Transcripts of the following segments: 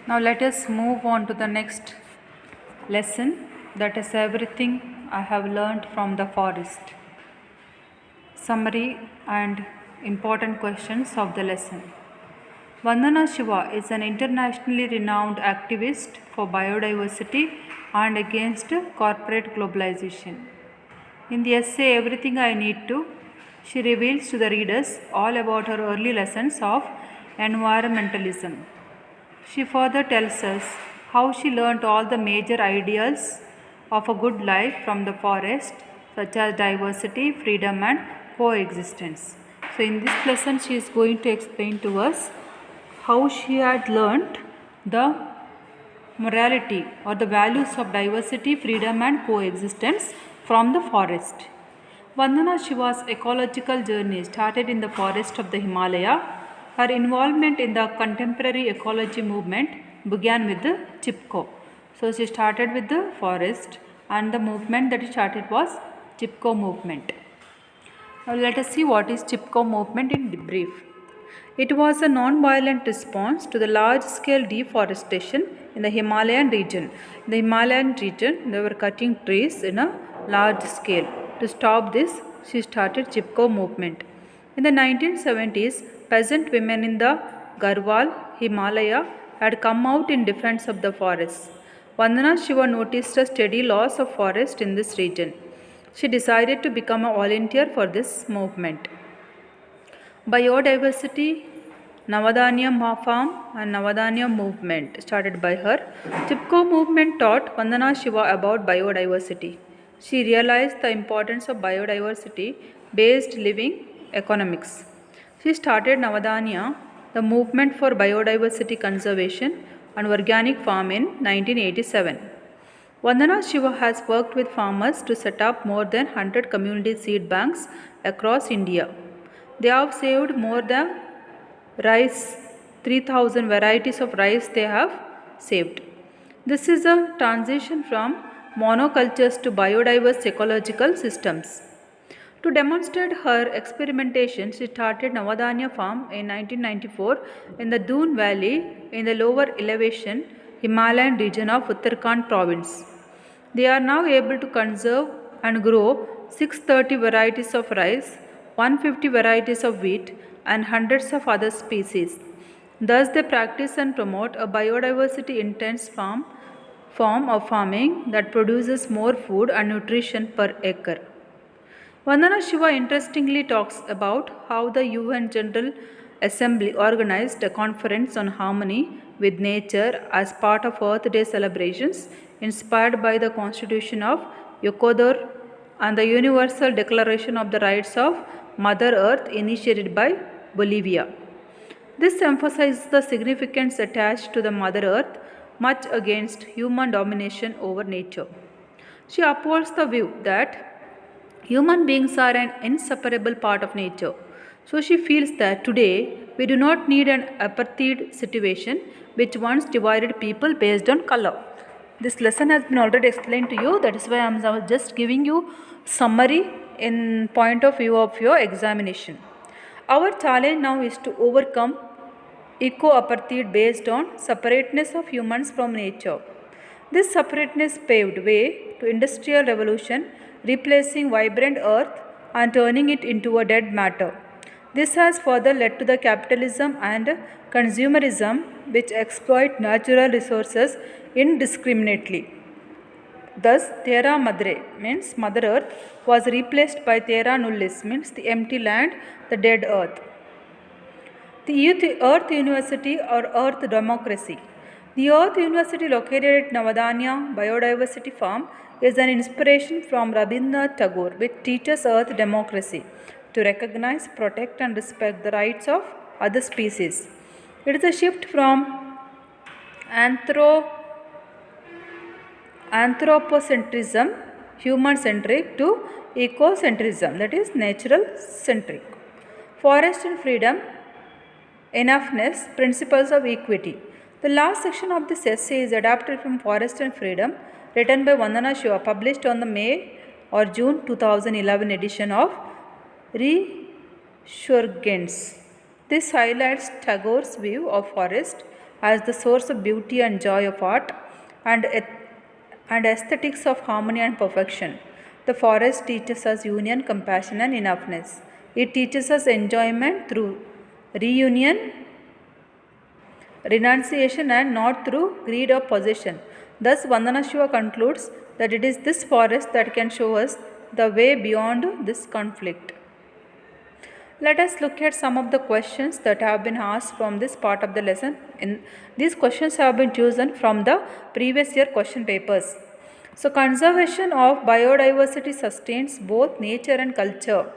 Now let us move on to the next lesson, that is everything I have learned from the forest. Summary and important questions of the lesson. Vandana Shiva is an internationally renowned activist for biodiversity and against corporate globalization. In the essay Everything I Need to, she reveals to the readers all about her early lessons of environmentalism. She further tells us how she learnt all the major ideals of a good life from the forest, such as diversity, freedom, and coexistence. So, in this lesson, she is going to explain to us how she had learnt the morality or the values of diversity, freedom, and coexistence from the forest. Vandana Shiva's ecological journey started in the forest of the Himalaya. Her involvement in the contemporary ecology movement began with the Chipko. So she started with the forest, and the movement that she started was Chipko movement. Now let us see what is Chipko movement in brief. It was a non-violent response to the large-scale deforestation in the Himalayan region. In the Himalayan region, they were cutting trees in a large scale. To stop this, she started Chipko movement. In the 1970s, peasant women in the Garhwal, Himalaya had come out in defense of the forests. Vandana Shiva noticed a steady loss of forest in this region. She decided to become a volunteer for this movement. Biodiversity, Navadanya farm and Navadanya movement started by her. Chipko movement taught Vandana Shiva about biodiversity. She realized the importance of biodiversity based living economics. She started Navadanya, the movement for biodiversity conservation and organic farm in 1987. Vandana Shiva has worked with farmers to set up more than 100 community seed banks across India. They have saved more than rice, 3000 varieties of rice they have saved. This is a transition from monocultures to biodiverse ecological systems. To demonstrate her experimentation, she started Navadanya farm in 1994 in the Doon Valley in the lower elevation Himalayan region of Uttarakhand province. They are now able to conserve and grow 630 varieties of rice, 150 varieties of wheat, and hundreds of other species. Thus, they practice and promote a biodiversity intense form of farming that produces more food and nutrition per acre. Vandana Shiva interestingly talks about how the UN General Assembly organized a conference on harmony with nature as part of Earth Day celebrations inspired by the Constitution of Ecuador and the Universal Declaration of the Rights of Mother Earth initiated by Bolivia. This emphasizes the significance attached to the Mother Earth, much against human domination over nature. She upholds the view that human beings are an inseparable part of nature. So she feels that today we do not need an apartheid situation which once divided people based on color. This lesson has been already explained to you. That is why I am just giving you summary in point of view of your examination. Our challenge now is to overcome eco-apartheid based on separateness of humans from nature. This separateness paved way to industrial revolution, replacing vibrant earth and turning it into a dead matter. This has further led to the capitalism and consumerism which exploit natural resources indiscriminately. Thus, Terra Madre means Mother Earth was replaced by Terra Nullis means the empty land, the dead earth. The Earth University or Earth Democracy. The Earth University located at Navadanya Biodiversity Farm is an inspiration from Rabindranath Tagore which teaches Earth democracy to recognize, protect and respect the rights of other species. It is a shift from anthropocentrism, human-centric to ecocentrism, that is natural-centric. Forest and freedom, enoughness, principles of equity. The last section of this essay is adapted from Forest and Freedom, written by Vandana Shiva, published on the May or June 2011 edition of Resurgence. This highlights Tagore's view of forest as the source of beauty and joy of art and, and aesthetics of harmony and perfection. The forest teaches us union, compassion, and enoughness. It teaches us enjoyment through reunion, renunciation, and not through greed or possession. Thus, Vandana Shiva concludes that it is this forest that can show us the way beyond this conflict. Let us look at some of the questions that have been asked from this part of the lesson. These questions have been chosen from the previous year question papers. So, conservation of biodiversity sustains both nature and culture,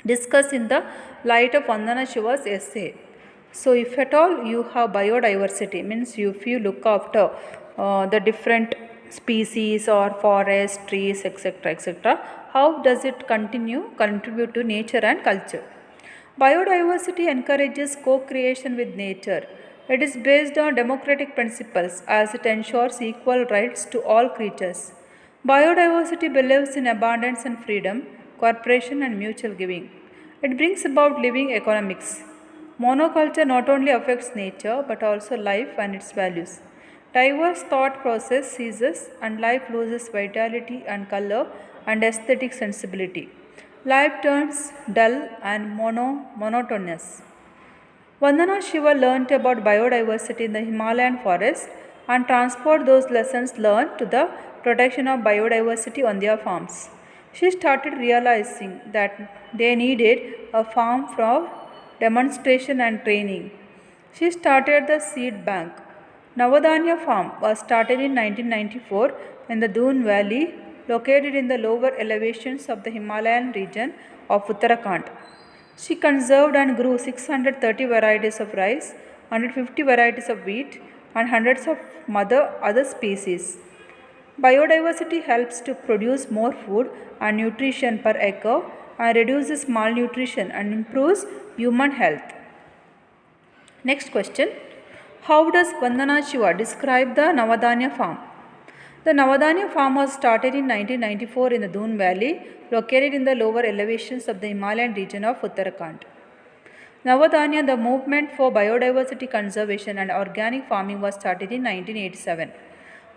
discussed in the light of Vandana Shiva's essay. So, if at all you have biodiversity, means if you look after the different species or forest, trees, etc., etc., how does it contribute to nature and culture? Biodiversity encourages co-creation with nature. It is based on democratic principles as it ensures equal rights to all creatures. Biodiversity believes in abundance and freedom, cooperation and mutual giving. It brings about living economics. Monoculture not only affects nature but also life and its values. Diverse thought process ceases and life loses vitality and color and aesthetic sensibility. Life turns dull and monotonous. Vandana Shiva learnt about biodiversity in the Himalayan forest and transport those lessons learned to the protection of biodiversity on their farms. She started realizing that they needed a farm for demonstration and training. She started the seed bank. Navadanya farm was started in 1994 in the Doon Valley, located in the lower elevations of the Himalayan region of Uttarakhand. She conserved and grew 630 varieties of rice, 150 varieties of wheat, and hundreds of other species. Biodiversity helps to produce more food and nutrition per acre and reduces malnutrition and improves human health. Next question. How does Vandana Shiva describe the Navadanya farm? The Navadanya farm was started in 1994 in the Doon Valley, located in the lower elevations of the Himalayan region of Uttarakhand. Navadanya, the movement for biodiversity conservation and organic farming, was started in 1987.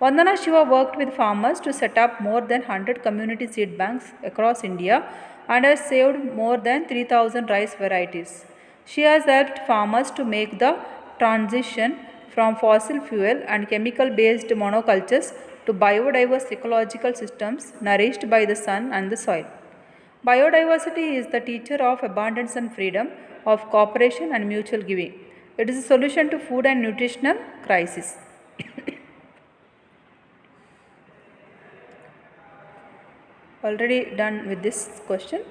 Vandana Shiva worked with farmers to set up more than 100 community seed banks across India and has saved more than 3,000 rice varieties. She has helped farmers to make the transition from fossil fuel and chemical based monocultures to biodiverse ecological systems nourished by the sun and the soil. Biodiversity is the teacher of abundance and freedom, of cooperation and mutual giving. It is a solution to food and nutritional crisis. Already done with this question.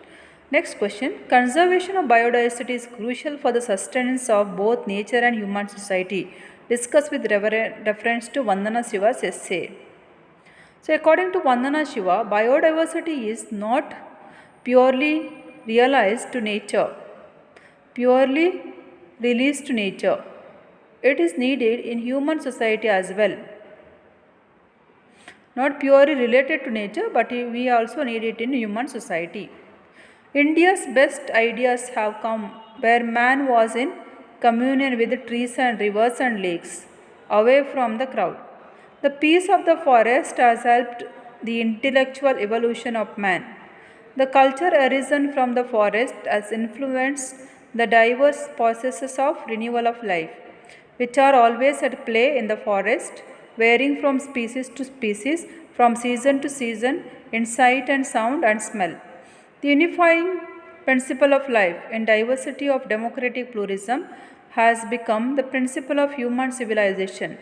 Next question. Conservation of biodiversity is crucial for the sustenance of both nature and human society. Discussed with reference to Vandana Shiva's essay. So, according to Vandana Shiva, biodiversity is not purely realized to nature, purely released to nature. It is needed in human society as well. Not purely related to nature, but we also need it in human society. India's best ideas have come where man was in communion with the trees and rivers and lakes, away from the crowd. The peace of the forest has helped the intellectual evolution of man. The culture arisen from the forest has influenced the diverse processes of renewal of life, which are always at play in the forest, varying from species to species, from season to season, in sight and sound and smell. The unifying principle of life in diversity of democratic pluralism has become the principle of human civilization.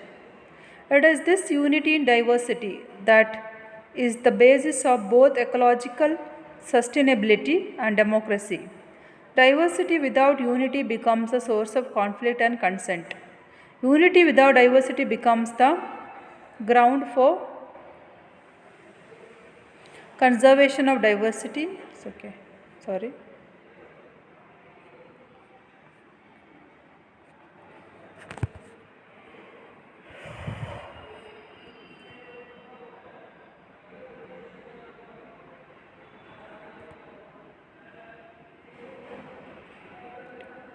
It is this unity in diversity that is the basis of both ecological sustainability and democracy. Diversity without unity becomes a source of conflict and consent. Unity without diversity becomes the ground for conservation of diversity. It's okay. Sorry.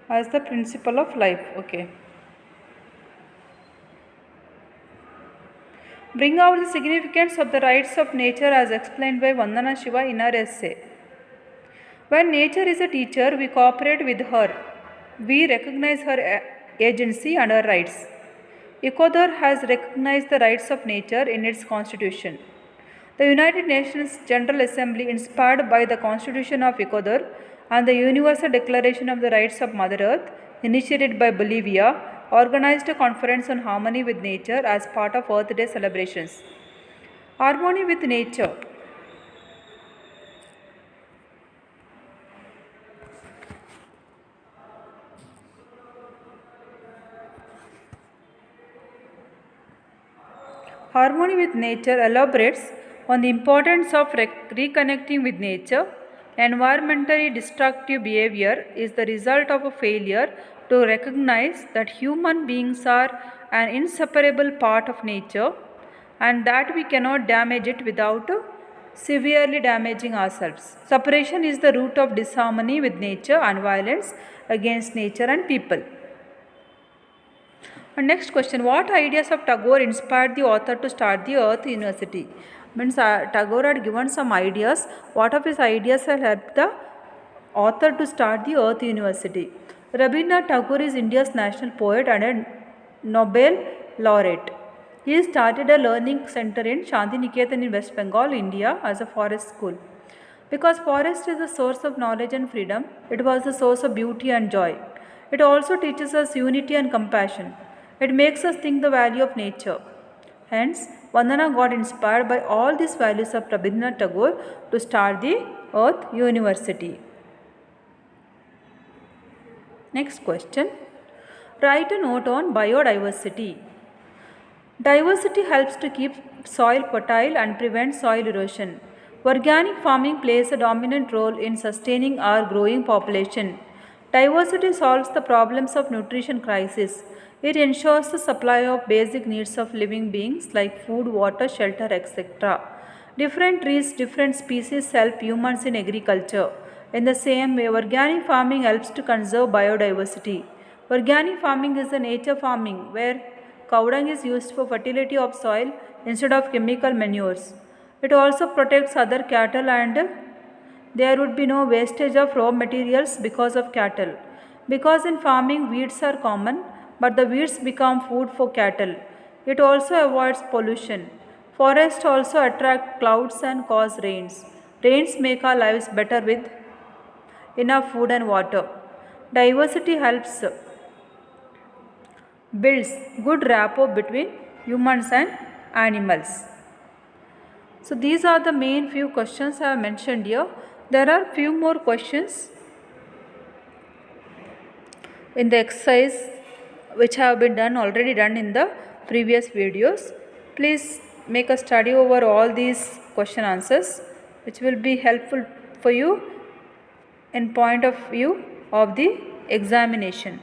As the principle of life. Okay. Bring out the significance of the rights of nature as explained by Vandana Shiva in her essay. When nature is a teacher, we cooperate with her. We recognize her agency and her rights. Ecuador has recognized the rights of nature in its constitution. The United Nations General Assembly, inspired by the Constitution of Ecuador and the Universal Declaration of the Rights of Mother Earth, initiated by Bolivia, organized a conference on harmony with nature as part of Earth Day celebrations. Harmony with nature. Harmony with nature elaborates on the importance of reconnecting with nature. Environmentally destructive behavior is the result of a failure to recognize that human beings are an inseparable part of nature and that we cannot damage it without severely damaging ourselves. Separation is the root of disharmony with nature and violence against nature and people. And next question, what ideas of Tagore inspired the author to start the Earth University? Means Tagore had given some ideas. What of his ideas have helped the author to start the Earth University? Rabindranath Tagore is India's national poet and a Nobel laureate. He started a learning center in Shantiniketan in West Bengal, India as a forest school. Because forest is the source of knowledge and freedom, it was the source of beauty and joy. It also teaches us unity and compassion. It makes us think the value of nature. Hence, Vandana got inspired by all these values of Rabindranath Tagore to start the Earth University. Next question. Write a note on biodiversity. Diversity helps to keep soil fertile and prevent soil erosion. Organic farming plays a dominant role in sustaining our growing population. Diversity solves the problems of nutrition crisis. It ensures the supply of basic needs of living beings like food, water, shelter, etc. Different trees, different species help humans in agriculture. In the same way, organic farming helps to conserve biodiversity. Organic farming is the nature farming where cow dung is used for fertility of soil instead of chemical manures. It also protects other cattle and there would be no wastage of raw materials because of cattle. Because in farming weeds are common, but the weeds become food for cattle. It also avoids pollution. Forests also attract clouds and cause rains. Rains make our lives better with enough food and water. Diversity helps builds good rapport between humans and animals. So these are the main few questions I have mentioned here. There are few more questions in the exercise which have been already done in the previous videos. Please make a study over all these question answers which will be helpful for you in point of view of the examination.